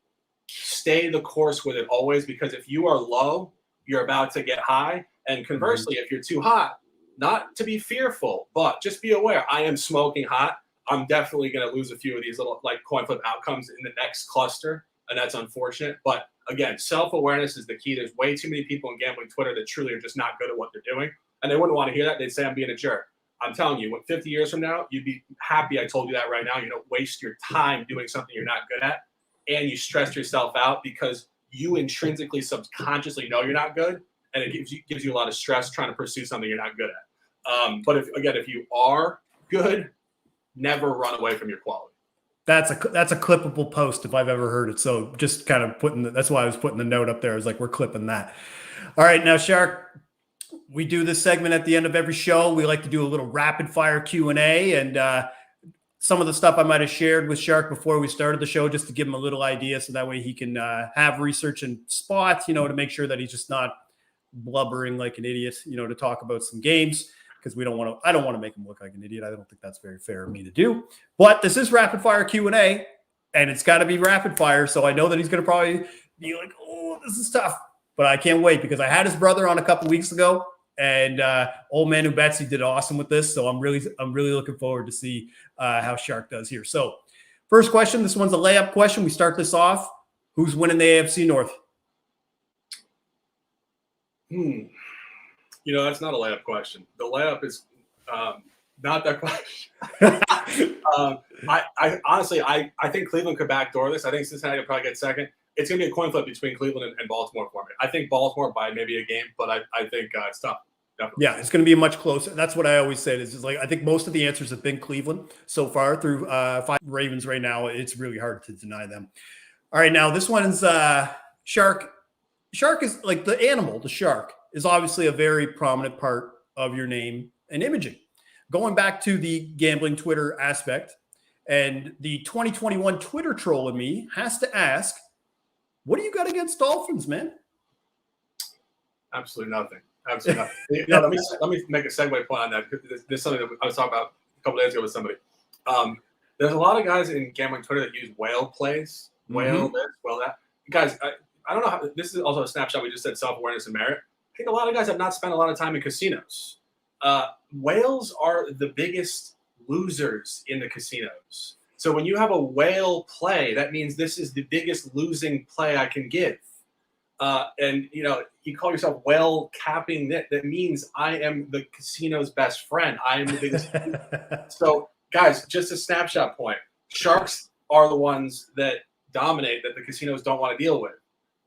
Stay the course with it always, because if you are low, you're about to get high. And conversely, if you're too hot, not to be fearful, but just be aware, I am smoking hot. I'm definitely going to lose a few of these little coin flip outcomes in the next cluster, and that's unfortunate. But again, self-awareness is the key. There's way too many people in gambling Twitter that truly are just not good at what they're doing, and they wouldn't want to hear that. They'd say I'm being a jerk. I'm telling you, 50 years from now, you'd be happy I told you that right now. You don't waste your time doing something you're not good at, and you stress yourself out because you intrinsically, subconsciously know you're not good, and it gives you a lot of stress trying to pursue something you're not good at. But if you are good, never run away from your quality. That's a clippable post if I've ever heard it. So just kind of that's why I was putting the note up there. I was like, we're clipping that. All right, now Shark, we do this segment at the end of every show. We like to do a little rapid fire Q&A, and some of the stuff I might have shared with Shark before we started the show, just to give him a little idea, so that way he can have research and spots, to make sure that he's just not blubbering like an idiot, to talk about some games. Because I don't want to make him look like an idiot. I don't think that's very fair of me to do. But this is rapid fire Q&A, and it's got to be rapid fire. So I know that he's going to probably be like, "Oh, this is tough," but I can't wait, because I had his brother on a couple weeks ago, and old man who bets, he did awesome with this. So I'm really looking forward to see how Shark does here. So first question, this one's a layup question. We start this off. Who's winning the AFC North? That's not a layup question. The layup is not that question. I honestly think Cleveland could backdoor this. I think Cincinnati will probably get second. It's going to be a coin flip between Cleveland and Baltimore for me. I think Baltimore by maybe a game, but I think it's tough. Definitely. Yeah, it's going to be much closer. That's what I always say. Is just I think most of the answers have been Cleveland so far through 5 Ravens right now. It's really hard to deny them. All right, now this one's Shark. Shark is like the animal, the shark is obviously a very prominent part of your name and imaging. Going back to the gambling Twitter aspect, and the 2021 Twitter troll in me has to ask, what do you got against Dolphins, man? Absolutely nothing. Absolutely nothing. Let me make a segue point on that. This is something that I was talking about a couple days ago with somebody. There's a lot of guys in gambling Twitter that use whale plays, whale this, whale that. Guys, I don't know how. This is also a snapshot. We just said self-awareness and merit. I think a lot of guys have not spent a lot of time in casinos. Whales are the biggest losers in the casinos. So when you have a whale play, that means this is the biggest losing play I can give. And you call yourself whale capping that means I am the casino's best friend. I am the biggest. So guys, just a snapshot point. Sharks are the ones that dominate, that the casinos don't want to deal with.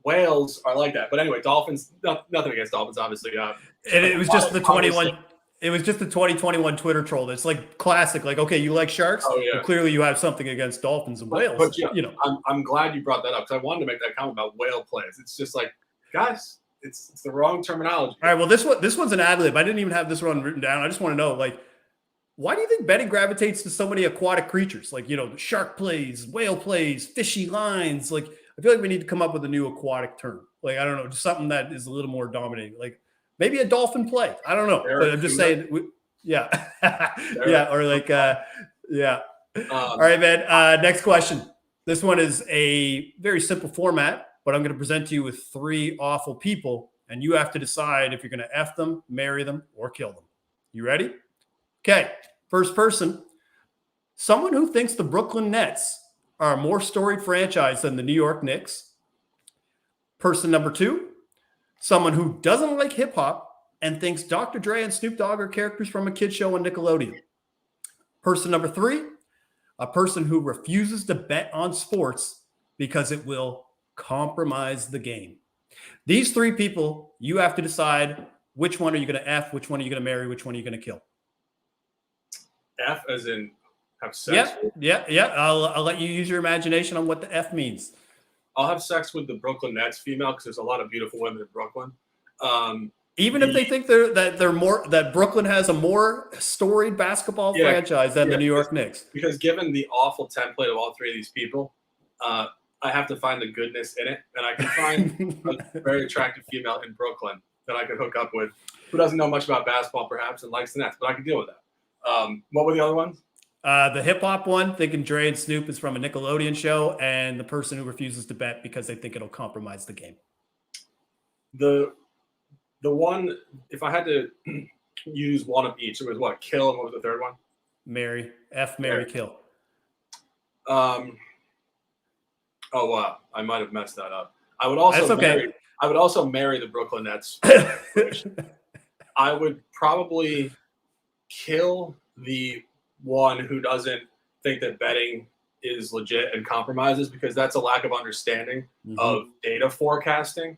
Whales are like that. But anyway, Dolphins, nothing against Dolphins, obviously. And it was just the 21. It was just the 2021 Twitter troll. That's like classic. Like, okay, you like sharks? Oh, yeah. Well, clearly you have something against dolphins and whales. But I'm glad you brought that up, because I wanted to make that comment about whale plays. It's just like, guys, it's the wrong terminology. All right, well, this one's an ad lib. I didn't even have this one written down. I just want to know, why do you think betting gravitates to so many aquatic creatures? Shark plays, whale plays, fishy lines. I feel like we need to come up with a new aquatic term. I don't know, just something that is a little more dominating. Maybe a dolphin play. I don't know. But I'm just saying, yeah. Yeah. Or yeah. All right, man. Next question. This one is a very simple format, but I'm going to present to you with 3 awful people, and you have to decide if you're going to F them, marry them, or kill them. You ready? Okay. First person, someone who thinks the Brooklyn Nets are a more storied franchise than the New York Knicks. Person number 2, someone who doesn't like hip hop and thinks Dr. Dre and Snoop Dogg are characters from a kid's show on Nickelodeon. Person number 3, a person who refuses to bet on sports because it will compromise the game. These 3 people, you have to decide which one are you going to F, which one are you going to marry, which one are you going to kill. F as in have sex? Yeah. I'll let you use your imagination on what the F means. I'll have sex with the Brooklyn Nets female, because there's a lot of beautiful women in Brooklyn. Even if they think that Brooklyn has a more storied basketball franchise than the New York Knicks. Because given the awful template of all three of these people, I have to find the goodness in it, and I can find a very attractive female in Brooklyn that I could hook up with who doesn't know much about basketball, perhaps, and likes the Nets, but I can deal with that. What were the other ones? The hip hop one, thinking Dre and Snoop is from a Nickelodeon show, and the person who refuses to bet because they think it'll compromise the game. The one, if I had to use one of each, it was what? Kill, and what was the third one? Marry. Marry, kill. Oh wow, I might have messed that up. I would also marry the Brooklyn Nets. I would probably kill the one who doesn't think that betting is legit and compromises, because that's a lack of understanding of data forecasting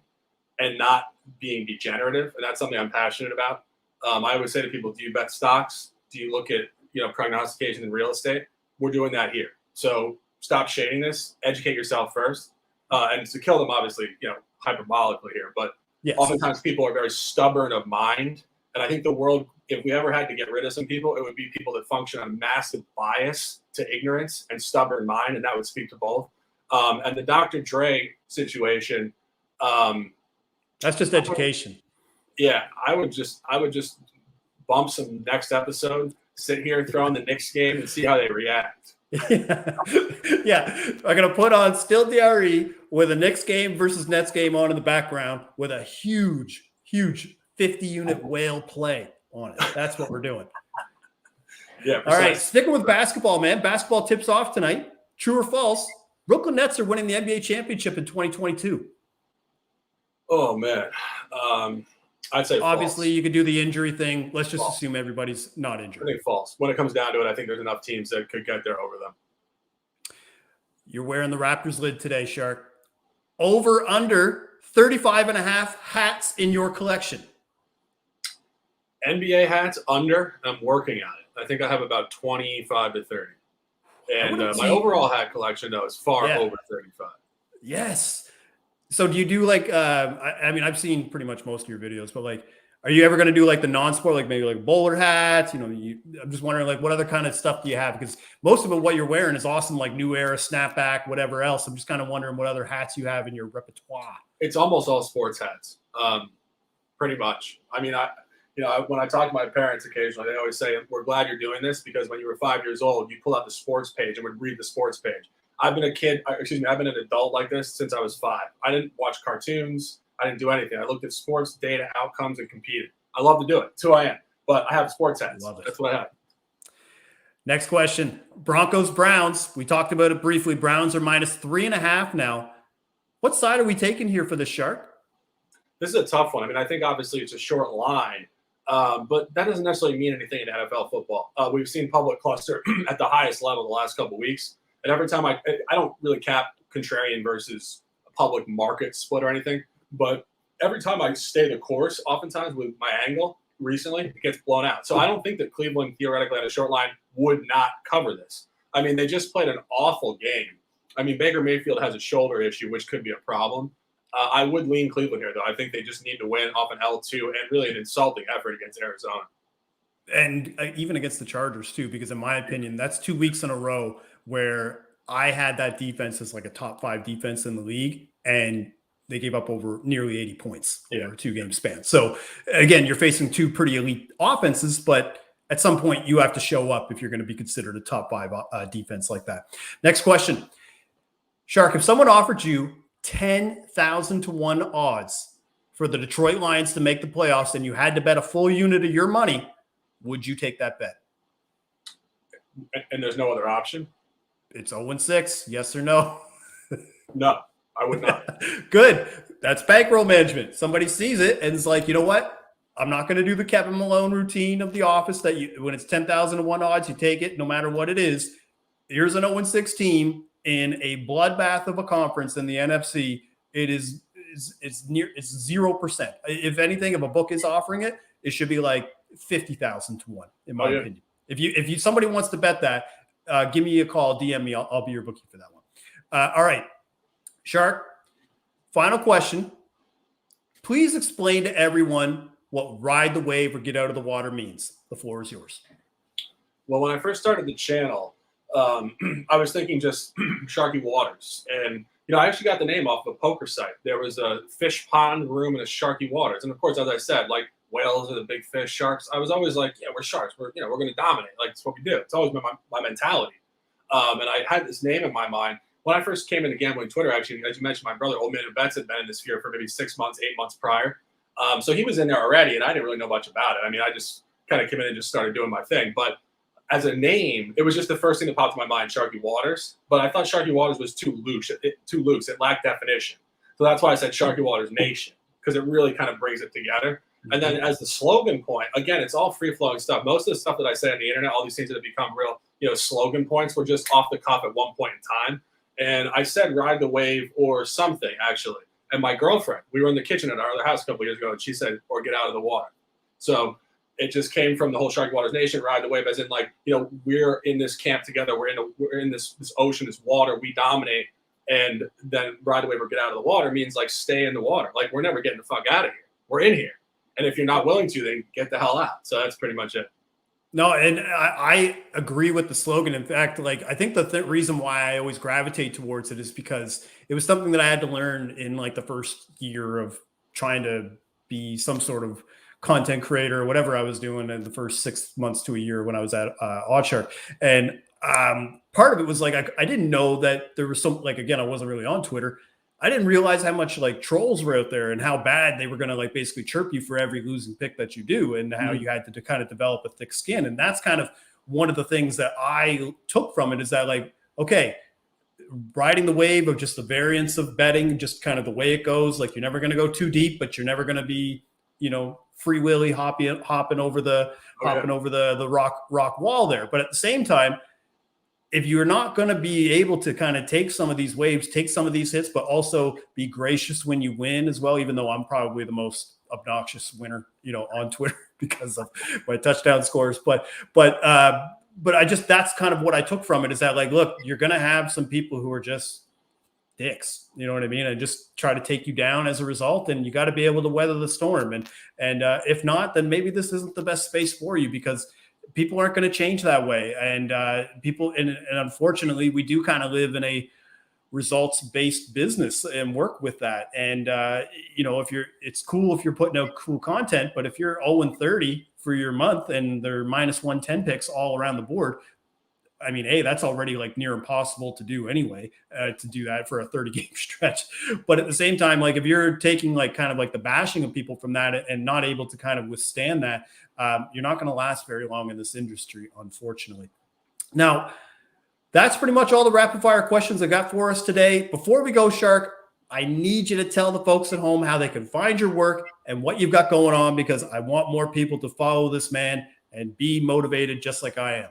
and not being degenerative. And that's something I'm passionate about. I always say to people, do you bet stocks? Do you look at, prognostication in real estate? We're doing that here. So stop shading this, educate yourself first. And to kill them, obviously, hyperbolically here, but oftentimes people are very stubborn of mind. And I think the world, if we ever had to get rid of some people, it would be people that function on massive bias to ignorance and stubborn mind. And that would speak to both. And the Dr. Dre situation, that's just education. I would just bump some next episode, sit here, throw in the Knicks game, and see how they react. I'm gonna put on Still DRE with a Knicks game versus Nets game on in the background with a huge 50-unit whale play on it. That's what we're doing. Yeah. All right, sticking with basketball, man. Basketball tips off tonight. True or false? Brooklyn Nets are winning the NBA championship in 2022. Oh man, I'd say obviously false. You could do the injury thing. Let's just assume everybody's not injured. I think false. When it comes down to it, I think there's enough teams that could get there over them. You're wearing the Raptors lid today, Shark. Over under 35.5 hats in your collection. NBA hats under. I'm working on it. I think I have about 25 to 30. And my overall hat collection, though, is far over 35. Yes. So do you do like, I mean, I've seen pretty much most of your videos, but like, are you ever going to do like the non-sport, like maybe like bowler hats? I'm just wondering like what other kind of stuff do you have? Because most of it, what you're wearing is awesome, like new era, snapback, whatever else. I'm just kind of wondering what other hats you have in your repertoire. It's almost all sports hats, pretty much. I mean, when I talk to my parents occasionally, they always say, we're glad you're doing this, because when you were 5 years old, you pull out the sports page and would read the sports page. I've been an adult like this since I was 5. I didn't watch cartoons. I didn't do anything. I looked at sports, data, outcomes, and competed. I love to do it. It's who I am. But I have sports hats. That's what I have. Next question. Broncos, Browns. We talked about it briefly. Browns are -3.5 now. What side are we taking here for the Shark? This is a tough one. I mean, I think obviously it's a short line, but that doesn't necessarily mean anything in NFL football. We've seen public cluster at the highest level the last couple of weeks. And every time I don't really cap contrarian versus a public market split or anything, but every time I stay the course, oftentimes with my angle recently, it gets blown out. So I don't think that Cleveland theoretically on a short line would not cover this. I mean, they just played an awful game. I mean, Baker Mayfield has a shoulder issue, which could be a problem. I would lean Cleveland here, though. I think they just need to win off an L2 and really an insulting effort against Arizona. And even against the Chargers, too, because in my opinion, that's 2 weeks in a row where I had that defense as like a top 5 defense in the league, and they gave up over nearly 80 points over a 2-game span. So again, you're facing 2 pretty elite offenses, but at some point you have to show up if you're going to be considered a top 5 defense like that. Next question. Shark, if someone offered you 10,000 to 1 odds for the Detroit Lions to make the playoffs and you had to bet a full unit of your money, would you take that bet? And there's no other option? It's 0-6. Yes or no? No, I would not. Good. That's bankroll management. Somebody sees it and is like, you know what? I'm not going to do the Kevin Malone routine of the office that when it's 10,000 to 1 odds, you take it no matter what it is. Here's an 0-6 team in a bloodbath of a conference in the NFC. It's 0%. If anything, if a book is offering it, it should be like 50,000 to 1, in my opinion. If somebody wants to bet that, give me a call, DM me. I'll be your bookie for that one. All right, Shark, final question. Please explain to everyone what ride the wave or get out of the water means. The floor is yours. Well, when I first started the channel, I was thinking just Sharky Waters. And, I actually got the name off of a poker site. There was a fish pond room in a Sharky Waters. And of course, as I said, like whales are the big fish, sharks. I was always like, yeah, we're sharks. We're going to dominate. Like, it's what we do. It's always been my mentality. And I had this name in my mind. When I first came into gambling Twitter, actually, as you mentioned, my brother, Old Man Who Bets, had been in this sphere for maybe 6 months, 8 months prior. So he was in there already, and I didn't really know much about it. I mean, I just kind of came in and just started doing my thing. But as a name, it was just the first thing that popped in my mind, Sharky Waters. But I thought Sharky Waters was too loose. It lacked definition. So that's why I said Sharky Waters Nation, because it really kind of brings it together. And then as the slogan point, again, it's all free-flowing stuff. Most of the stuff that I say on the internet, all these things that have become real, slogan points, were just off the cuff at one point in time. And I said ride the wave or something, actually. And my girlfriend, we were in the kitchen at our other house a couple of years ago, and she said, or get out of the water. So it just came from the whole Sharky Waters Nation, ride the wave, as in like, we're in this camp together. We're in this ocean, this water, we dominate. And then ride the wave or get out of the water means like stay in the water. Like, we're never getting the fuck out of here. We're in here. And if you're not willing to, then get the hell out. So that's pretty much it. No, and I agree with the slogan. In fact, like, I think the reason why I always gravitate towards it is because it was something that I had to learn in like the first year of trying to be some sort of content creator or whatever I was doing in the first 6 months to a year when I was at Oddshark. And part of it was like, I didn't know that there was some, like, again, I wasn't really on Twitter. I didn't realize how much like trolls were out there and how bad they were going to like basically chirp you for every losing pick that you do, and how you had to kind of develop a thick skin. And that's kind of one of the things that I took from it, is that like, okay, riding the wave of just the variance of betting, just kind of the way it goes. Like, you're never going to go too deep, but you're never going to be, free willy hopping over the rock wall there. But at the same time, if you're not going to be able to kind of take some of these waves, take some of these hits, but also be gracious when you win as well, even though I'm probably the most obnoxious winner, on Twitter because of my touchdown scores. But I just, that's kind of what I took from it, is that like, look, you're going to have some people who are just dicks, you know what I mean? And just try to take you down as a result. And you got to be able to weather the storm. And if not, then maybe this isn't the best space for you, because people aren't going to change that way. And and unfortunately, we do kind of live in a results-based business and work with that. And, it's cool if you're putting out cool content, but if you're 0-30 for your month and they're -110 picks all around the board, I mean, hey, that's already like near impossible to do anyway, to do that for a 30-game stretch. But at the same time, like, if you're taking like kind of like the bashing of people from that and not able to kind of withstand that, you're not going to last very long in this industry, unfortunately. Now, that's pretty much all the rapid fire questions I got for us today. Before we go, Shark, I need you to tell the folks at home how they can find your work and what you've got going on, because I want more people to follow this man and be motivated just like I am.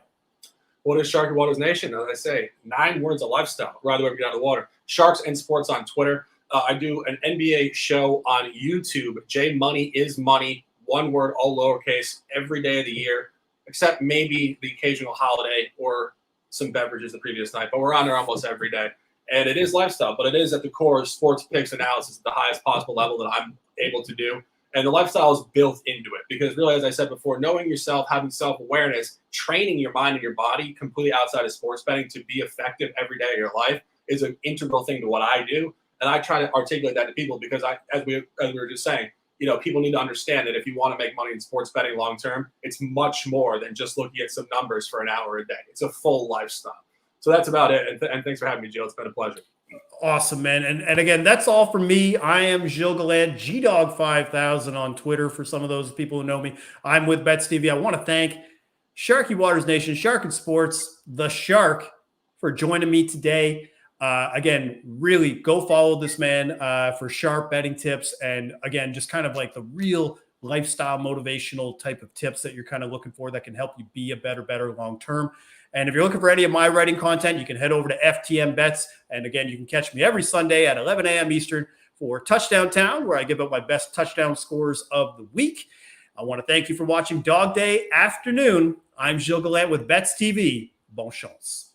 What is Sharky Waters Nation? As I say, 9 words of lifestyle. Rather than get out of the water. Sharks and Sports on Twitter. I do an NBA show on YouTube. J Money is Money. One word, all lowercase, every day of the year, except maybe the occasional holiday or some beverages the previous night. But we're on there almost every day. And it is lifestyle, but it is at the core sports picks analysis at the highest possible level that I'm able to do. And the lifestyle is built into it, because really, as I said before, knowing yourself, having self-awareness, training your mind and your body completely outside of sports betting to be effective every day of your life is an integral thing to what I do. And I try to articulate that to people, because as we were just saying, people need to understand that if you want to make money in sports betting long-term, it's much more than just looking at some numbers for an hour a day. It's a full lifestyle. So that's about it. And thanks for having me, Gilles. It's been a pleasure. Awesome, man. And again, that's all from me. I am Gilles Gallant, GDawg5000 on Twitter for some of those people who know me. I'm with BetsTV. I want to thank Sharky Waters Nation, Shark and Sports, the Shark, for joining me today. Again, really go follow this man for sharp betting tips. And again, just kind of like the real lifestyle motivational type of tips that you're kind of looking for that can help you be a better long-term. And if you're looking for any of my writing content, you can head over to FTNBets. And again, you can catch me every Sunday at 11 a.m. Eastern for Touchdown Town, where I give out my best touchdown scores of the week. I want to thank you for watching Dog Day Afternoon. I'm Gilles Gallant with BetsTV. Bon chance.